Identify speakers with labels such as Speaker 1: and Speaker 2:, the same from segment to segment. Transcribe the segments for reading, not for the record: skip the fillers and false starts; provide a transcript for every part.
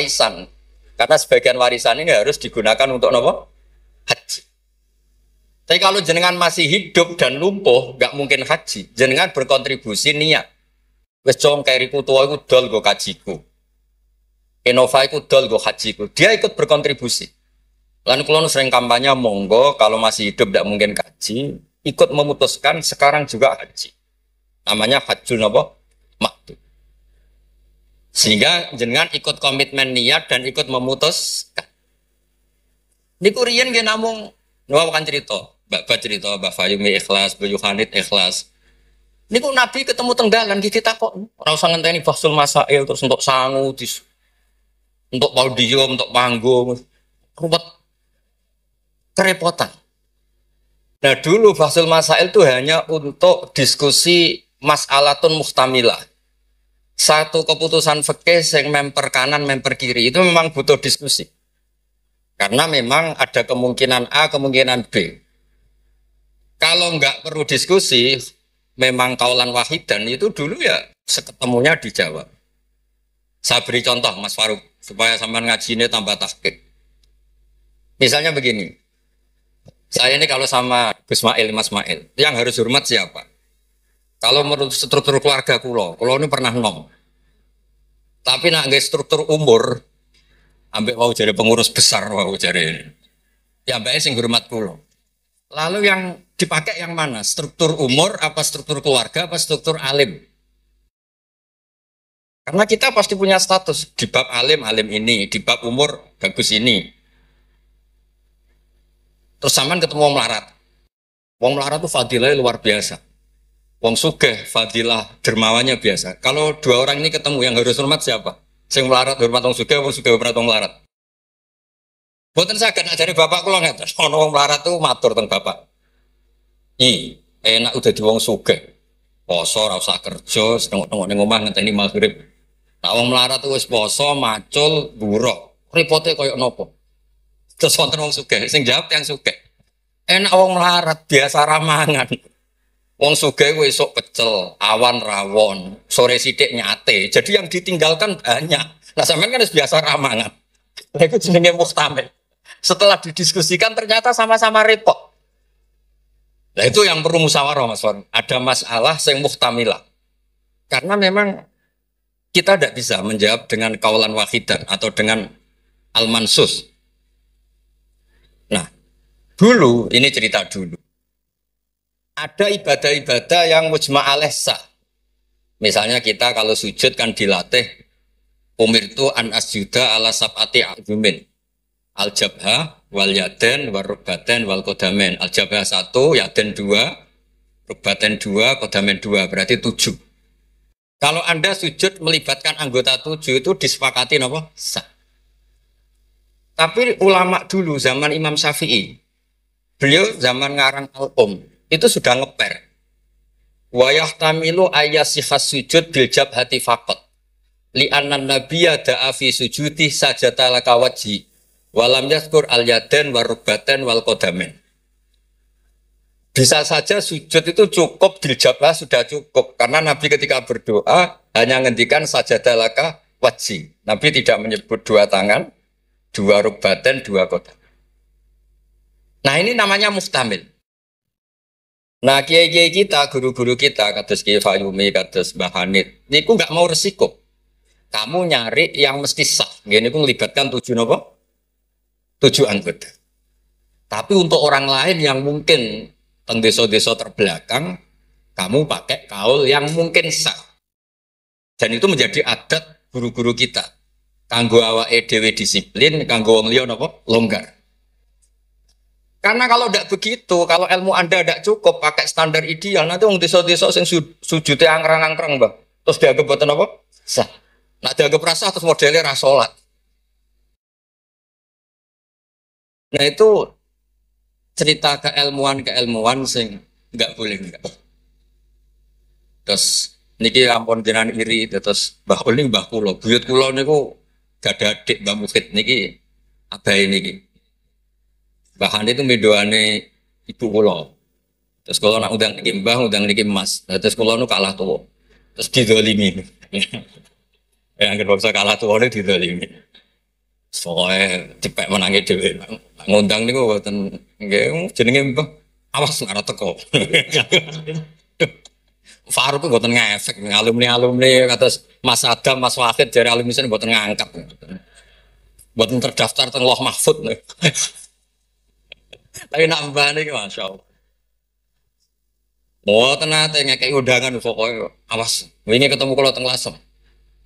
Speaker 1: warisan. Karena sebagian warisan ini harus digunakan untuk apa? Haji. Tapi kalau jenengan masih hidup dan lumpuh, nggak mungkin haji. Jenengan berkontribusi niat. Wes jong kairiku tua iku dol go kajiku. Innova iku dol go hajiku. Dia ikut berkontribusi. Lalu kalau sering kampanye monggo kalau masih hidup tidak mungkin haji, ikut memutuskan sekarang juga haji. Namanya hajjun apa? Maktub. Sehingga jenengan ikut komitmen niat dan ikut memutuskan. Niku riyen nggih namung kan cerita, Mbak cerita, Mbak Fayumi ikhlas, Mbak Yohanit ikhlas. Niku Nabi ketemu teng dalan kita kok ora usah ngenteni bahsul masail terus untuk sangu, untuk podium, untuk panggung. Ruwet kerepotan. Nah dulu bahsul masail itu hanya untuk diskusi mas'alatun muhtamilah. Satu keputusan fikih yang memper kanan, memper kiri itu memang butuh diskusi. Karena memang ada kemungkinan A, kemungkinan B. Kalau nggak perlu diskusi, memang kaulan wahidan itu dulu ya seketemunya dijawab. Saya beri contoh Mas Faruk supaya sampean ngaji ini tambah tahqiq. Misalnya begini, saya ini kalau sama Gus Mail, Mas Mail, yang harus hormat siapa? Kalau menurut struktur keluarga kulo ini pernah nom. Tapi nak nggak struktur umur, ambek mau jadi pengurus besar mau jadi. Ya ambek sing hormat kulo. Lalu yang dipakai yang mana? Struktur umur, apa struktur keluarga, apa struktur alim? Karena kita pasti punya status di bab alim ini, di bab umur bagus ini. Terus sampean ketemu wong melarat. Wong melarat itu fadilahnya luar biasa. Wong sugih fadilah dermawannya biasa. Kalau dua orang ini ketemu yang harus hormat siapa? Sing melarat hormat wong sugih hormat wong melarat. Mboten saged ngajari bapak kula ngeten. Ana wong melarat tuh matur teng bapak. Enak udah di wong sugih. Poso ora usah kerja, setengok-tengok ning omah ngenteni maghrib. Nah wong melarat tuh wis poso, macul, buruk. Ripote koyo napa? Terus wonten wong sugih, sing jawab yang sugih. Enak wong melarat biasa ramangan. Wong sugih esuk pecel, awan rawon, sore sithik nyate. Jadi yang ditinggalkan banyak. Nah sampean kan biasa ramangan. Lha iku jenenge muhtamil. Setelah didiskusikan ternyata sama-sama repot. Nah itu yang perlu musyawarah Mas Faruk. Ada masalah yang muhtamilah. Karena memang kita tidak bisa menjawab dengan kaulan wahidan atau dengan al-mansus. Nah, dulu, ini cerita dulu. Ada ibadah-ibadah yang mujma' alaih sah. Misalnya kita kalau sujud kan dilatih umirtu an asjuda ala sab'ati azumin. Al-jabha wal yaden wal rukbaten wal kodamen. Al-jabha 1, yaden 2, rukbaten 2, kodamen 2, berarti 7. Kalau Anda sujud melibatkan anggota 7 itu disepakati apa? Sah. Tapi ulama dulu zaman Imam Syafi'i, beliau zaman ngarang al-um, itu sudah ngeper. Wa yahtamilu ayyasihas sujud bil jabhati faqat. Li annan nabiyya da'a fi sujudi sajata laka wajhi. Walam yadhkur al yaden wa rukbaten wal kodamen. Bisa saja sujud itu cukup bil jabhah sudah cukup. Karena Nabi ketika berdoa hanya ngendikan sajata laka wajhi. Nabi tidak menyebut dua tangan, dua rukbaten, dua kodamen. Nah ini namanya muhtamil. Nah kiai-kiai kita, guru-guru kita, kados Kiai Fayumi, kados Mbah Hanid, niku nggak mau resiko. Kamu nyari yang mesti sah. Gini ku melibatkan 7 apa? 7 anggota. Tapi untuk orang lain yang mungkin teng desa-desa terbelakang, kamu pakai kaul yang mungkin sah. Dan itu menjadi adat guru-guru kita. Kanggo awake dhewe disiplin, kanggo wong liya napa? Longgar. Karena kalau tidak begitu, kalau ilmu Anda tidak cukup pakai standar ideal, nanti orang desa-desa yang sujudnya angkrang-angkrang, Bang. Terus dianggap buatan apa? Sah. Nah, dianggap rasa terus modelnya rasolat. Nah, itu cerita keilmuan sing nggak boleh enggak. Terus niki ampun jenengan iri, terus Mbah Uli Mbah kula, buyut kula niku gak ada adik Mbah Mukit niki abahe niki. Bahkan itu medoane ibu kula. Terus kula nak undang niki Mbah, undang niki Mas. Terus kula nu kalah tuwa. Terus didolimi. Yang anggere bangsa kalah tuwa niku didolimi. Pokoknya cepet menangi dhewe. Ngundang niku mboten nggih jenenge mbah awas ora teko. Faruk mboten ngefek alumni-alumni kados Mas Adam, Mas Wahid dari alumni sini mboten ngangkat. Mboten terdaftar teng Loh Mahfud. Tapi nak mbah niki masyaallah. Mboten nate ngekeki undangan pokoknya awas. Wingi ketemu kula teng Lasem.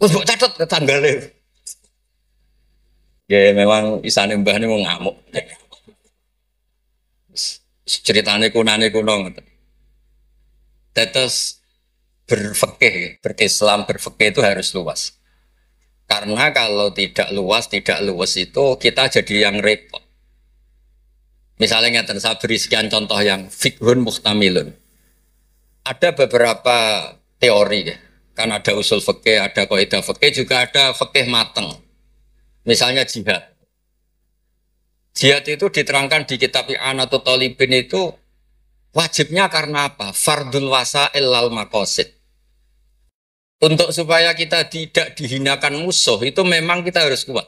Speaker 1: Wis mbok catet ke tanggale. Ya memang isane mbah niku ngamuk. Ceritane kunane kuno ngoten. Tetes berfikih, berislam, berfikih itu harus luas. Karena kalau tidak luas, tidak luas itu kita jadi yang repot. Misalnya ngeten, saya beri sekian contoh yang fikhun muhtamilun. Ada beberapa teori ya. Kan ada usul fikih, ada kaidah fikih, juga ada fikih mateng. Misalnya jihad. Jihad itu diterangkan di kitab I'anatul Thalibin itu wajibnya karena apa? Fardul wasail lal maqasid. Untuk supaya kita tidak dihinakan musuh itu memang kita harus kuat.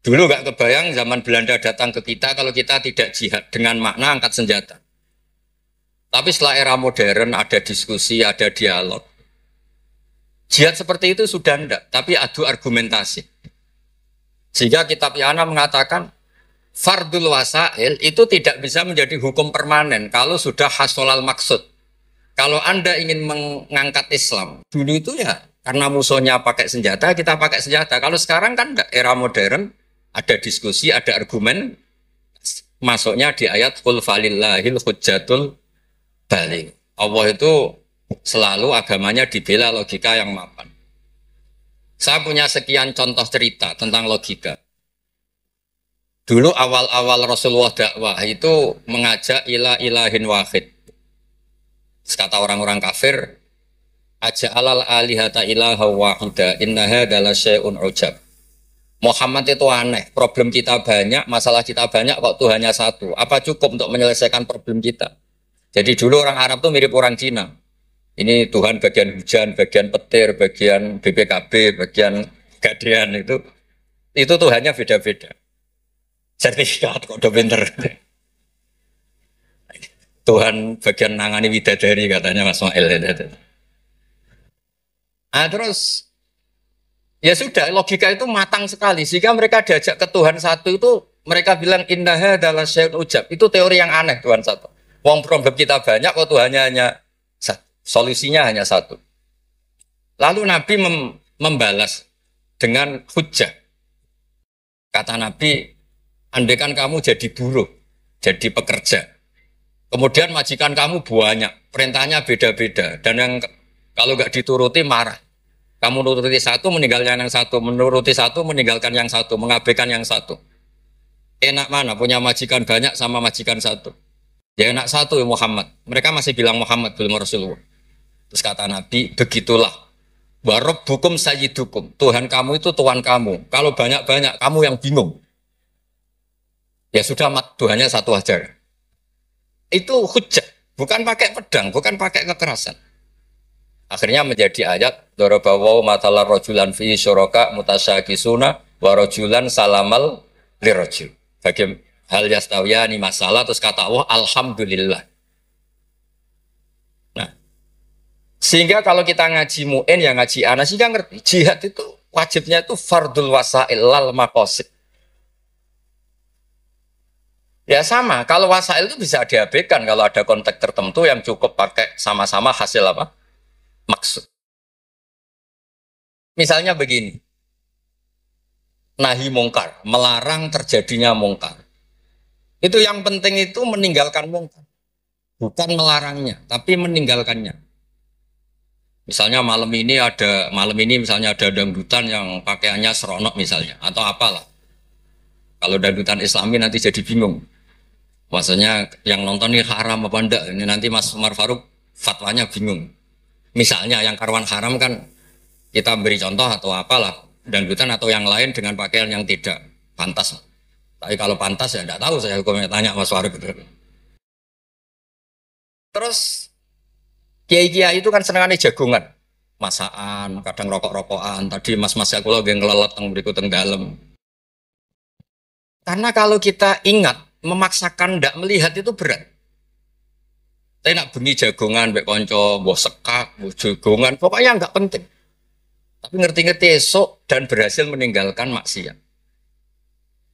Speaker 1: Dulu gak kebayang zaman Belanda datang ke kita kalau kita tidak jihad dengan makna angkat senjata. Tapi setelah era modern ada diskusi, ada dialog. Jihad seperti itu sudah enggak, tapi adu argumentasi. Sehingga kitab I'anah mengatakan fardul wasail itu tidak bisa menjadi hukum permanen kalau sudah hasolal maksud. Kalau Anda ingin mengangkat Islam, dulu itu ya karena musuhnya pakai senjata, kita pakai senjata. Kalau sekarang kan enggak, era modern, ada diskusi, ada argumen, masuknya di ayat qul falillahil hujjatul baligh. Allah itu selalu agamanya dibela logika yang mapan. Saya punya sekian contoh cerita tentang logika. Dulu awal-awal Rasulullah dakwah itu mengajak ila ilahin wahid. Kata orang-orang kafir, aja'alal alihata ilaha wahida innaha adalah syai'un ujab. Muhammad itu aneh, problem kita banyak, masalah kita banyak kok Tuhannya satu. Apa cukup untuk menyelesaikan problem kita? Jadi dulu orang Arab tuh mirip orang Cina. Ini Tuhan bagian hujan, bagian petir, bagian BPKB, bagian gadean itu Tuhannya beda-beda. Sertifikat kok udah pinter. Tuhan bagian nangani widadari katanya Mas Mail. Nah terus ya sudah logika itu matang sekali sehingga mereka diajak ke Tuhan satu itu mereka bilang innaha adalah syai'un ujab. Itu teori yang aneh Tuhan satu. Wong problem kita banyak kok Tuhannya hanya satu. Solusinya hanya satu. Lalu Nabi membalas dengan hujjah. Kata Nabi, andaikan kamu jadi buruh, jadi pekerja. Kemudian majikan kamu banyak, perintahnya beda-beda. Dan yang kalau nggak dituruti marah. Kamu nuruti satu, meninggalkan yang satu. Menuruti satu, meninggalkan yang satu. Mengabaikan yang satu. Enak mana punya majikan banyak sama majikan satu? Ya enak satu ya Muhammad. Mereka masih bilang Muhammad belum Rasulullah. Terus kata Nabi, begitulah. Warabbukum sayyidukum. Tuhan kamu itu Tuhan kamu. Kalau banyak-banyak, kamu yang bingung. Ya sudah, Tuhannya satu aja. Itu hujjah, bukan pakai pedang, bukan pakai kekerasan. Akhirnya menjadi ayat darabawu matalar rajulan fi syuraka mutasyakisuna wa rajulan salamal lirajul. Bagi hal yastawiyani masalah terus kata Allah alhamdulillah. Nah, sehingga kalau kita ngaji mu'in yang ngaji ana sehingga ngerti jihad itu wajibnya itu fardul wasail lal maqasid. Ya sama, kalau wasail itu bisa diabaikan kalau ada konteks tertentu yang cukup pakai sama-sama hasil apa? Maksud. Misalnya begini, nahi mungkar, melarang terjadinya mungkar. Itu yang penting itu meninggalkan mungkar. Bukan melarangnya, tapi meninggalkannya. Misalnya malam ini misalnya ada dangdutan yang pakaiannya seronok misalnya, atau apalah. Kalau dangdutan Islami nanti jadi bingung. Maksudnya yang nonton ini haram apa enggak? Ini nanti Mas Umar Faruk fatwanya bingung. Misalnya yang karuan haram kan kita beri contoh atau apalah dangdutan atau yang lain dengan pakaian yang tidak pantas. Tapi kalau pantas ya enggak tahu saya hukumnya tanya Mas Faruk. Terus kiai-kiai itu kan senengannya jagungan, masakan, kadang rokok-rokokan. Tadi mas-mas aku lagi ngelelet teng berikut teng dalam. Karena kalau kita ingat, memaksakan tidak melihat itu berat. Saya nak bengi jagongan, mbek konco, mbok sekak, mbok jagongan, pokoknya nggak penting. Tapi ngerti-ngerti esok dan berhasil meninggalkan maksiat.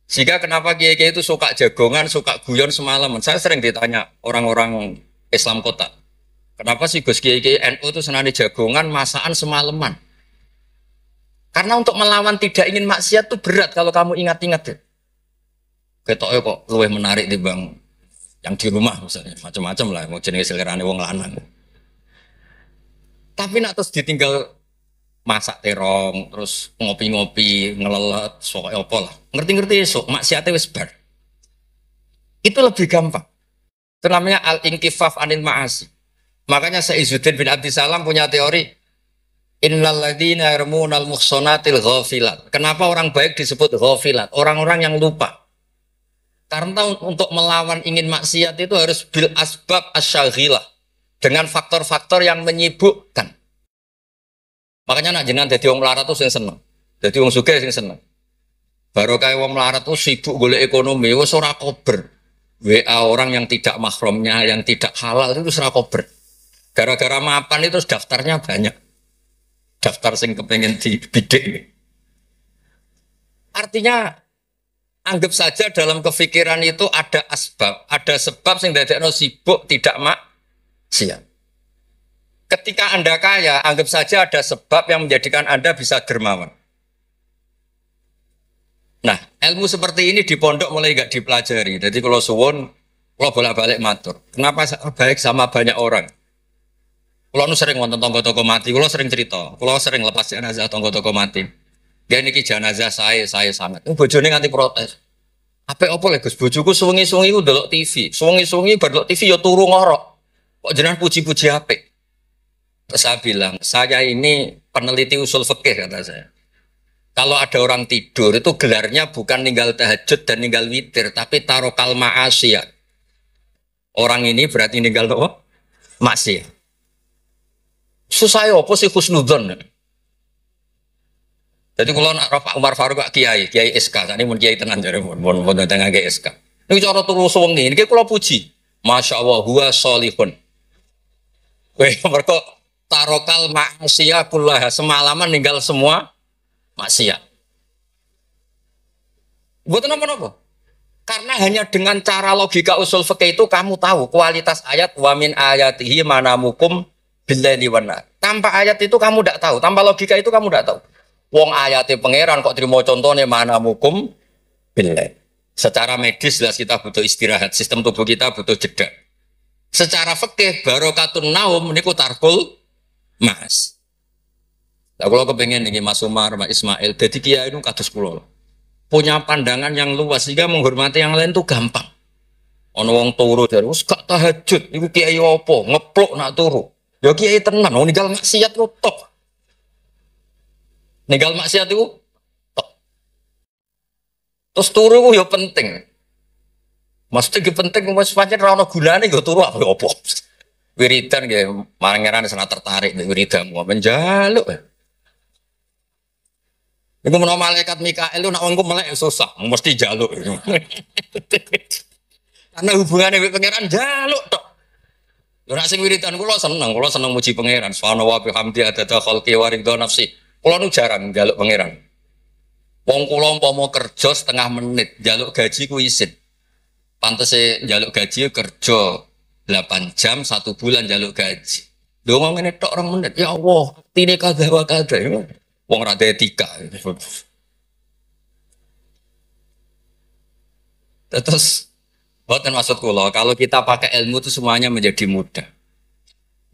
Speaker 1: Sehingga kenapa kiai-kiai itu suka jagongan, suka guyon semalaman. Saya sering ditanya orang-orang Islam kota. Kenapa sih Gus kiai-kiai NU itu senani jagongan, masakan semalaman? Karena untuk melawan tidak ingin maksiat itu berat kalau kamu ingat-ingat ya. Ketoknya kok luwih menarik di bang yang di rumah misalnya, macam-macam lah, mau jenis selerane wong lanang. Tapi nak terus ditinggal masak terong, terus ngopi-ngopi, ngelelet, pokoknya apa lah. Ngerti-ngerti esok, maksiatnya wis bar. Itu lebih gampang. Itu namanya al-inkifaf anil ma'asi. Makanya Saizuddin bin Abdissalam punya teori, innal ladzina yarmunal muhsanatil ghafilat. Kenapa orang baik disebut ghafilat? Orang-orang yang lupa. Karena untuk melawan ingin maksiat itu harus bil asbab asyaghilah. Dengan faktor-faktor yang menyibukkan. Makanya nak jenengan dadi wong melarat tuh sing seneng. Dadi wong sugih sing seneng. Baru kayak wong melarat tuh sibuk golek ekonomi, wis ora kober. WA orang yang tidak mahramnya, yang tidak halal itu ora kober. Gara-gara mapan itu daftarnya banyak. Daftar sing kepengen dibidik. Artinya anggap saja dalam kefikiran itu ada asbab, ada sebab sing dadekno sibuk tidak maksiat. Ketika Anda kaya, anggap saja ada sebab yang menjadikan Anda bisa dermawan. Nah, ilmu seperti ini di pondok mulai gak dipelajari. Jadi kalau suwon, kalau bolak-balik matur. Kenapa baik sama banyak orang? Kalau nu sering nonton tonggo-tonggo mati, kalau sering cerita, kalau sering lepas jenazah tonggo-tonggo mati. Dia niki jenazah saya sangat. Bojone nganti protes. Apa lagi Gus? Bojoku suwengi-suwengi ku ndelok TV. Suwengi-suwengi bar ndelok TV ya turu ngorok. Kok jenengan puji-puji apik? Terus saya bilang, saya ini peneliti usul fikih kata saya. Kalau ada orang tidur itu gelarnya bukan ninggal tahajud dan ninggal witir, tapi tarokal ma'asiyah. Orang ini berarti ninggal apa? Maksiat. Susah ya apa sih husnudzon? Jadi kalau nak Pak Umar Faruk kiai SK, ini mun kiai tenan jare mun tengah kiai SK. Ini cara turu suwengi, ini kalau puji. Masya Allah, huwa solihun. Weh, mereka tarokal maksiat kullaha, semalaman ninggal semua maksiat. Buat apa-apa? Karena hanya dengan cara logika usul fikih itu kamu tahu kualitas ayat wa min ayatihi manamukum billaili wan nahar. Tanpa ayat itu kamu tidak tahu, tanpa logika itu kamu tidak tahu. Wong ayatnya pangeran kok terima contohnya manamukum billail. Secara medis jelas kita butuh istirahat, sistem tubuh kita butuh jeda. Secara fikih barokatun naum niku tarkul mas. Nah, kalau kepengen ini Mas Umar, Mas Ismail, jadi kiai itu kados kula. Punya pandangan yang luas sehingga menghormati yang lain itu gampang. Ono wong turu dari wis gak tahajud, iku kiai opo, ngeplok nak turu. Ya kiai tenan, wong ninggal maksiat ku tok. Ninggal maksiat itu tok. Terus turu ku ya penting. Maksudnya penting mas pancen ra ono gunane nggo turu apa opo. Wiridan nggih, marangeran sana tertarik nek wiridan mau menjaluk. Iku menawa malaikat Mikael lu nak wongku melek susah, mesti jaluk. Karena hubungannya dengan pangeran jaluk tok. Lha nek sing wiridan kula seneng muji pangeran. Subhanahu wa bihamdi adada khalqi wa ridha nafsi. Kula nu jarang njaluk pangeran. Wong kula umpama kerja setengah menit, njaluk gaji ku isin. Pantese njaluk gaji kerja 8 jam 1 bulan njaluk gaji. Lho ngene tok 2 menit. Ya Allah, tine kada wa kada. Wong rada etika. Terus buatan maksud kula, kalau kita pakai ilmu itu semuanya menjadi mudah.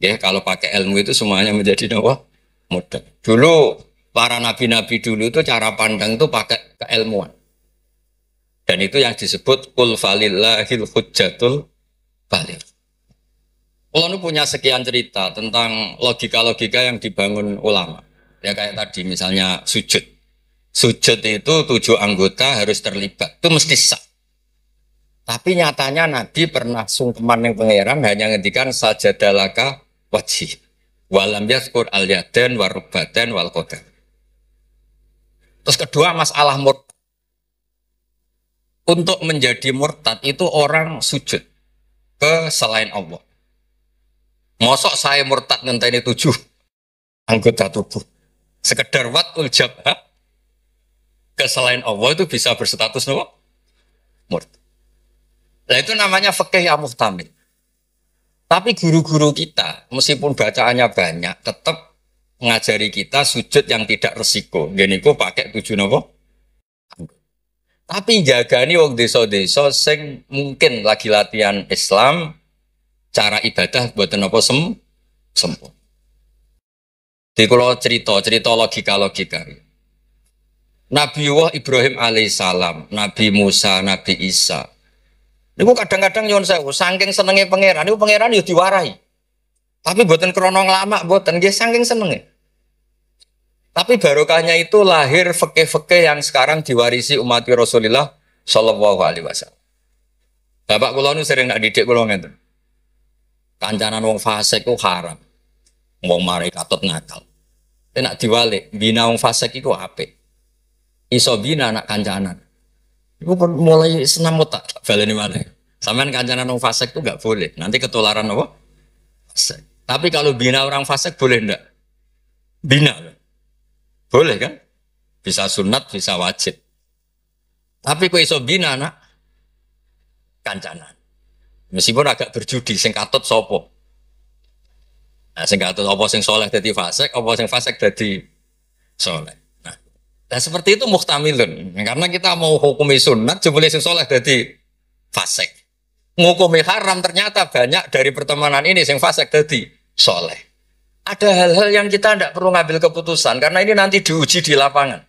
Speaker 1: Ya, kalau pakai ilmu itu semuanya menjadi apa? Mudah. Dulu para nabi-nabi dulu itu cara pandang itu pakai keilmuan. Dan itu yang disebut qul falillahil hujjatul baligh. Kula nu punya sekian cerita tentang logika-logika yang dibangun ulama. Ya kayak tadi misalnya sujud. Sujud itu 7 anggota harus terlibat. Itu mesti sah. Tapi nyatanya Nabi pernah sungkeman yang pangeran hanya ngendikan sajadalaka wajhi. Walam yazkur al-yadan warubatan wal qadar. Terus kedua masalah murtad. Untuk menjadi murtad itu orang sujud ke selain Allah. Mosok saya murtad ngenteni 7 anggota tubuh. Sekedar watul jabha ke selain Allah itu bisa berstatus nopo? Murtad. Nah itu namanya fikih yang muhtamil. Tapi guru-guru kita, meskipun bacaannya banyak, tetap mengajari kita sujud yang tidak resiko. Gini kok pakai 7 nopo? Tapi jagani wong desa-desa sing mungkin lagi latihan Islam, cara ibadah buatan apa sempurna. Di kalau cerita logika. Nabi Ibrahim alaihissalam, Nabi Musa, Nabi Isa. Niku kadang-kadang nyon sewu, saking senenge pangeran, niku pangeran yo diwarai. Tapi buatan krono nglama, buatan nggih saking senenge. Tapi barokahnya itu lahir fikih-fikih yang sekarang diwarisi umat Rasulullah Shallallahu Alaihi Wasallam. Bapak kula nu sering nak didik kula ngeten. Kancanan wong fasik ku haram. Wong mari katut nakal. Nek diwalik, bina wong fasik iku apik. Iso bina anak kancanan. Iku mulai senam otak baleni maneh. Sampeyan kancanan wong fasik itu enggak boleh. Nanti ketularan apa? Fasik. Tapi kalau bina orang fasik boleh enggak? Bina. Boleh kan? Bisa sunat, bisa wajib. Tapi kok iso bina anak kancanan. Meskipun agak berjudi, sing katut sopo. Nah, sing katut apa sing soleh dadi fasik, apa sing fasik dadi soleh. Nah, seperti itu muhtamilun. Karena kita mau hukumi sunat, jebule sing soleh dadi fasik. Ngukumi haram ternyata banyak dari pertemanan ini sing fasik dadi soleh. Ada hal-hal yang kita tidak perlu ngambil keputusan karena ini nanti diuji di lapangan.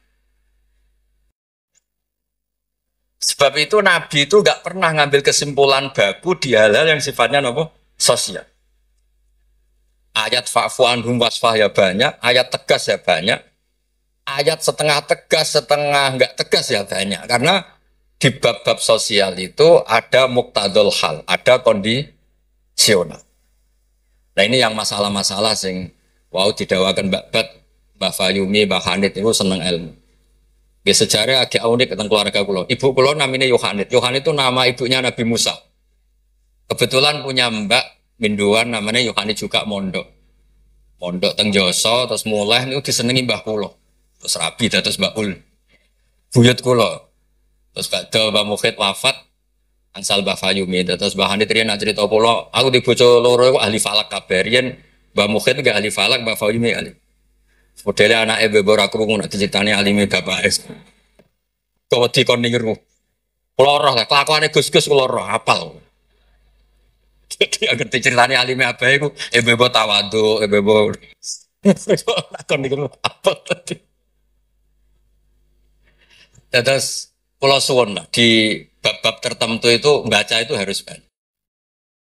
Speaker 1: Sebab itu Nabi itu nggak pernah ngambil kesimpulan baku di hal-hal yang sifatnya apa? Sosial. Ayat fa'fu anhum wasfah ya banyak, ayat tegas ya banyak, ayat setengah tegas, setengah nggak tegas ya banyak. Karena di bab-bab sosial itu ada muktadul hal, ada kondisional. Nah ini yang masalah-masalah sing wow didawakan Mbak Fayumi, Mbak Hanit itu seneng ilmu. Di sejarah agak unik tentang keluarga kulo. Ibu kulo namanya Yohanit. Yohanit itu nama ibunya Nabi Musa. Kebetulan punya mbak Minduan namanya Yohanit juga mondok. Mondok teng Joso terus mulai itu disenengi mbah kulo. Terus rabi terus Mbak Ul. Buyut kulo. Terus Mbak Mukhid wafat angsal Mbak Fayumi terus Mbak Hanit riyen cerita kulo, aku di bojo loro iku ahli falak kabeh. Riyen Mbak Mukhid enggak ahli falak, Mbak Fayumi ahli. Modele anake bebo ora krungu nek diceritani alime bapake. Kok dikon niru. Kula roh lah kelakuane Gus-gus kula roh apal. Jadi agar diceritani alime abahe iku bebo tawadhu, bebo lakon niku apa tadi. Terus kula suwun lah di bab-bab tertentu itu membaca itu harus banyak.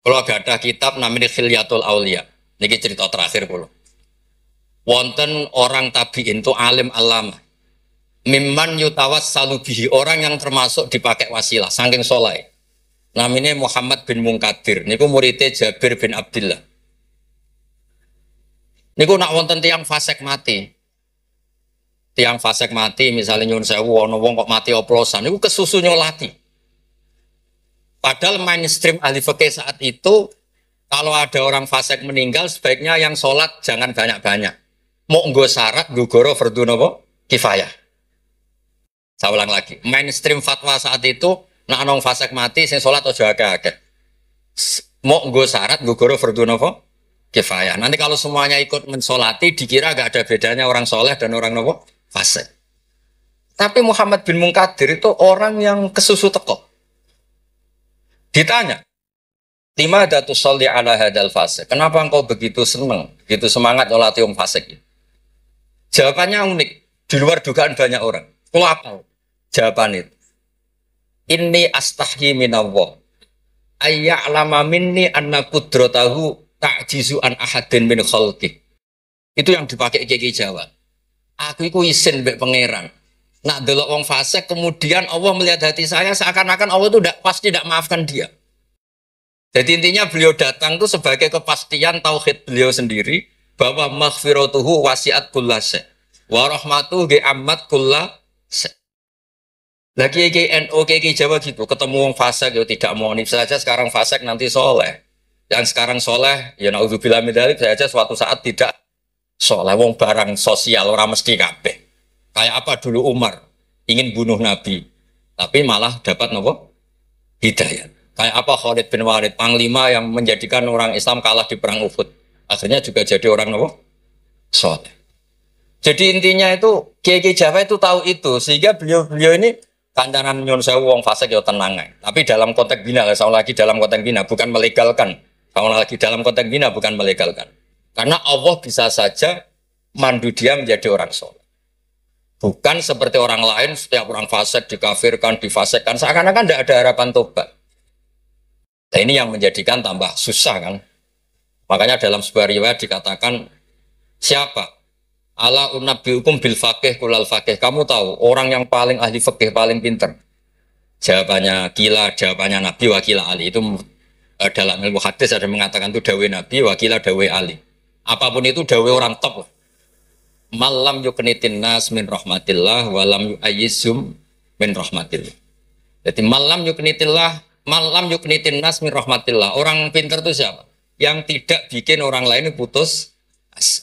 Speaker 1: Kalau ada kitab namanya Khilyatul Aulia, ini cerita terakhir kula. Wonten orang tabiin itu alim alama. Mimman yutawassalu bihi, orang yang termasuk dipakai wasilah saking soleh. Namanya Muhammad bin Munkadir. Niku muridnya Jabir bin Abdullah. Niku nak wonten tiang fasik mati. Tiang fasik mati misalnya nyun sewu ana wong kok mati oplosan niku kesusu nyolati. Padahal mainstream ahli fikih saat itu kalau ada orang fasik meninggal sebaiknya yang sholat jangan banyak-banyak. Mau nggo syarat nggo goro fardhu napa kifayah. Saya ulang lagi, mainstream fatwa saat itu nak nong fasik mati sing sholat aja akeh-akeh. Mau nggo syarat nggo goro fardhu napa kifayah. Nanti kalau semuanya ikut mensolati dikira gak ada bedanya orang soleh dan orang napa fasik. Tapi Muhammad bin Munkadir itu orang yang kesusu teko. Ditanya, lima datus sholli ala hadal fasik. Kenapa engkau begitu senang, begitu semangat nyolati wong fasik? Jawabannya unik, di luar dugaan banyak orang. Kalau apa? Jawaban itu. Inni astahyi minallah. Ayya'lama minni anna qudratahu ta'jizu an ahadin min khalqih. Itu yang dipakai Kiai Jawa. Aku iku isin mbek pangeran. Nak delok wong fasik kemudian Allah melihat hati saya seakan-akan Allah itu pasti tidak maafkan dia. Jadi intinya beliau datang itu sebagai kepastian tauhid beliau sendiri bahwa maghfiratuhu wasi'at kulla syai' wa rahmatuhu ammat kulla syai'. Lagi KNO, KK Jawa gitu, ketemu wong fasik ya tidak mau nih saja sekarang fasik nanti soleh. Yang sekarang soleh, ya naudzubillah min dzalik saja suatu saat tidak soleh. Wong barang sosial orang mesti kabeh. Kayak apa dulu Umar ingin bunuh Nabi, tapi malah dapat nopo hidayah. Kayak apa Khalid bin Walid, panglima yang menjadikan orang Islam kalah di perang Uhud. Akhirnya juga jadi orang nopo soleh. Jadi intinya itu Kiai Jawa itu tahu itu sehingga beliau ini kandanan nyun sewu wong fasik ya tenang ae. Tapi dalam konteks bina, saya lagi dalam konteks bina bukan melegalkan. Saya lagi dalam konteks bina bukan melegalkan. Karena Allah bisa saja mandu dia menjadi orang soleh. Bukan seperti orang lain setiap orang fasik dikafirkan, difasikkan seakan-akan tidak ada harapan tobat. Nah, ini yang menjadikan tambah susah kan. Makanya dalam sebuah riwayat dikatakan siapa ala unabbiukum bil faqih kulal faqih. Kamu tahu orang yang paling ahli fikih paling pinter. Jawabannya kila, jawabannya Nabi wakila Ali. Itu dalam ilmu hadis ada mengatakan itu dawe Nabi wakila dawe Ali. Apapun itu dawe orang top. Malam yuknitin nas min rahmatillah walam yu'ayyizum min rahmatillah. Jadi malam yuknitin nas min rahmatillah. Orang pinter itu siapa? Yang tidak bikin orang lain putus asa.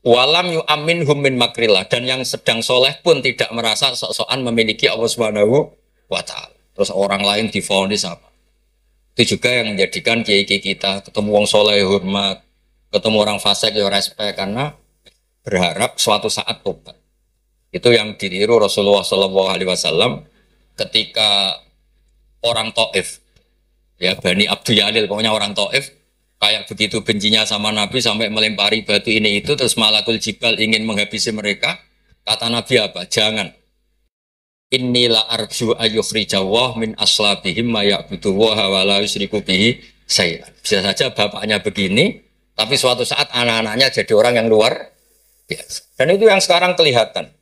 Speaker 1: Walam yu'aminhum min makrillah, dan yang sedang soleh pun tidak merasa sok-sokan memiliki Allah Subhanahu wa ta'ala. Terus orang lain divonis apa? Itu juga yang menjadikan kiai-kiai kita ketemu wong soleh hormat, ketemu orang fasik ya respect karena berharap suatu saat tobat. Itu yang ditiru Rasulullah SAW ketika orang Taif, ya Bani Abdul Yalil, pokoknya orang Taif kayak begitu bencinya sama Nabi sampai melempari batu ini itu, terus malakul jibal ingin menghabisi mereka. Kata Nabi apa? Jangan. Inilah arju ayyukhrijawah min aslabihim ma ya'budu wa la yusyriku bihi syai'an. Bisa saja bapaknya begini, tapi suatu saat anak-anaknya jadi orang yang luar biasa. Dan itu yang sekarang kelihatan.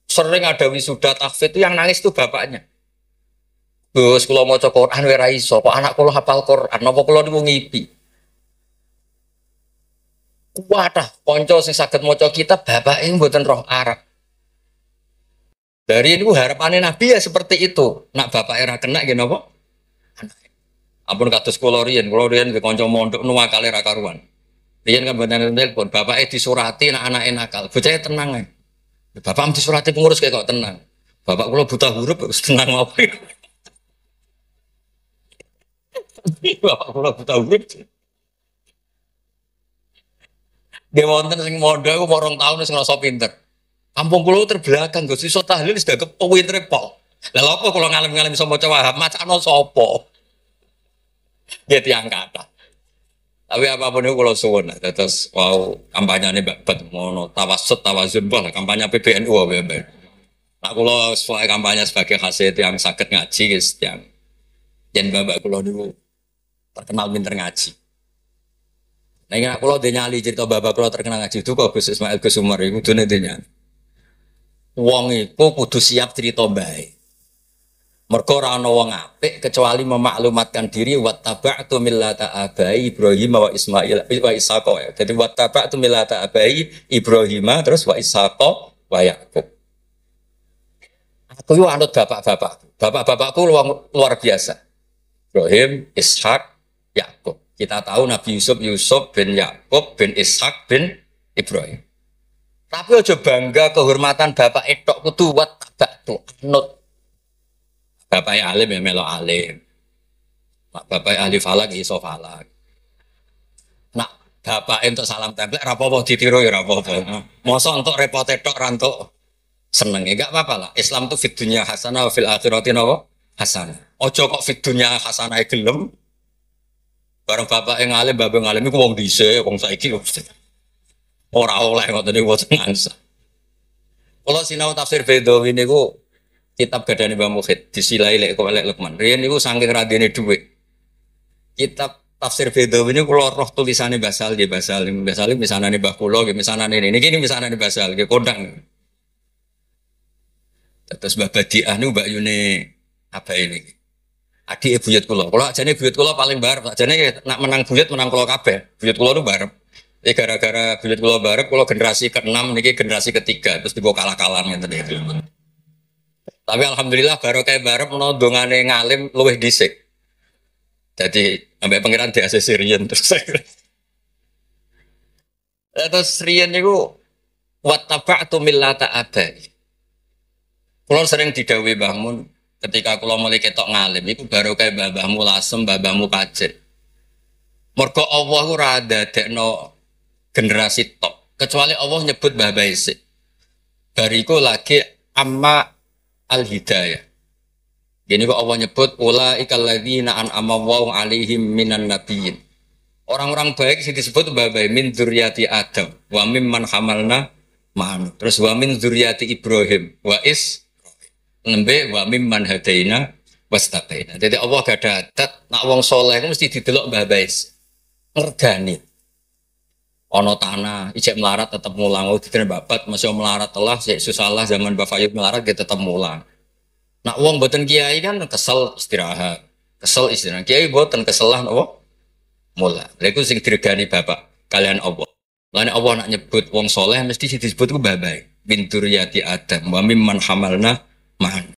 Speaker 1: Sering ada wisuda tahfidz itu yang nangis itu bapaknya. Bos kula maca Quran ora iso, kok anak kula hafal Quran, napa kula niku ngipi. Wadah, kanca sing saged maca kitab bapake mboten roh Arab. Dari itu harapannya Nabi ya seperti itu. Nak bapak era kena nggih napa? Ampun kados kula riyen di kanca mondok nuwakale ra karuan. Riyen kan mboten telepon, bapake disurati nak anake nakal. Bocah tenang ae. Bapak disurati pengurus kayak kok tenang. Bapak kula buta huruf wis tenang mau. Bapak kula buta huruf. Dia wonten sing mondok aku mau 2 tahun wis ngrasa pinter. Kampung kula terbelakang Gus iso tahlil sudah kepinter pol. Lah lha apa kula ngalem-ngalem iso maca Wahab macano sapa? Ya tiyang kata. Tapi apapun itu kalau suwun terus wow kampanyane babat ngono tawassut tawazun bah kampanye PBNU wae. Nah kula sesuai kampanye sebagai hasil yang sakit ngaji guys yang yen bapak kula niku terkenal pinter ngaji. Nah ini kula nyali cerita bapak kula terkenal ngaji itu kok Gus Ismail Gus Umar iku kudune nyali. Wong iku kudu siap cerita bae. Mergo ora ana wong apik kecuali memaklumatkan diri wattaba'tu millata abai Ibrahim wa Ismail wa Ishaq. Jadi wattaba'tu millata abai Ibrahim terus wa Ishaq wa Yaqub. Aku yo anut bapak-bapak. Bapak-bapakku luar biasa. Ibrahim, Ishak, Yakub. Kita tahu Nabi Yusuf bin Yakub bin Ishak bin Ibrahim. Tapi aja bangga kehormatan bapak etok kudu wattaba'tu anut. Bapak alim ya melo alim. Bapak ahli falak iso falak. Nak bapak untuk salam tempel rapopo ditiru ya rapopo. Mosok untuk repot tok rantuk seneng ya gak apa-apa lah. Islam tuh fid dunya hasanah wa fil akhirati hasanah. Ojo kok fid dunya hasanah gelem. Bareng bapak yang alim, bapak yang alim iku wong dhisik, wong saiki ora oleh ngoten niku boten ngangsa. Kalau sinau tafsir Bedawi niku kitab gadane Mbah Mukhid disilai lek kok lek Lukman. Riyen niku saking radene dhuwit. Kitab tafsir Bedawi niku kula roh tulisane Basal nggih Basal misanane Mbah kula nggih misanane niki misanane Basal nggih kondang. Terus Mbah Badiah niku Mbak Yune apa ini? Adik buyut kula. Kula ajane buyut kula paling barep. Ajane nak menang buyut menang kula kabeh. Buyut kula niku barep. Gara-gara buyut kula barep kula generasi ke-6 niki generasi ke-3 terus dibawa kalah-kalah ngeten iki. Tapi alhamdulillah baru kayak barep menawa dongane ngalim luwih dhisik. Jadi sampai pangeran di Riyen terus saya. Terus Riyen niku wattaba'tu millata abai. Kulo sering didhawuhi Mbah Mun ketika kulo mulai ketok ngalim iku baru kayak babahmu lasem, babahmu pacet. Mergo Allah ora ndadekno generasi tok. Kecuali Allah nyebut Mbah Baisik. Bariku lagi amma al-hidayah. Gini kok Allah nyebut ulaikal ladzina an'ama Allahu 'alaihim minan nabiyyin. Orang-orang baik sih disebut Mbah Baik min dzurriyyati Adam wa mimman hamalna ma'an. Terus wa min dzurriyyati Ibrahim wa is lembe wa mimman hadaina wastabaina. Jadi Allah gak ada adat nak wong soleh mesti didelok Mbah Baik. Ngergani. Ono tanah, ijek melarat tetap mulang. Oh, diterima babat, masih melarat telah, susah lah zaman Bapak Yud melarat, dia tetap mulang. Nak wong boten kiai kan kesel istirahat, kesel istirahat. Kiai boten kesel lah, nopo mulang. Lalu sing diregani bapak kalian Allah. Lain Allah nak nyebut wong soleh mesti disebut ku babai. Bin dzurriyyati Adam, wa mimman hamalna ma'an.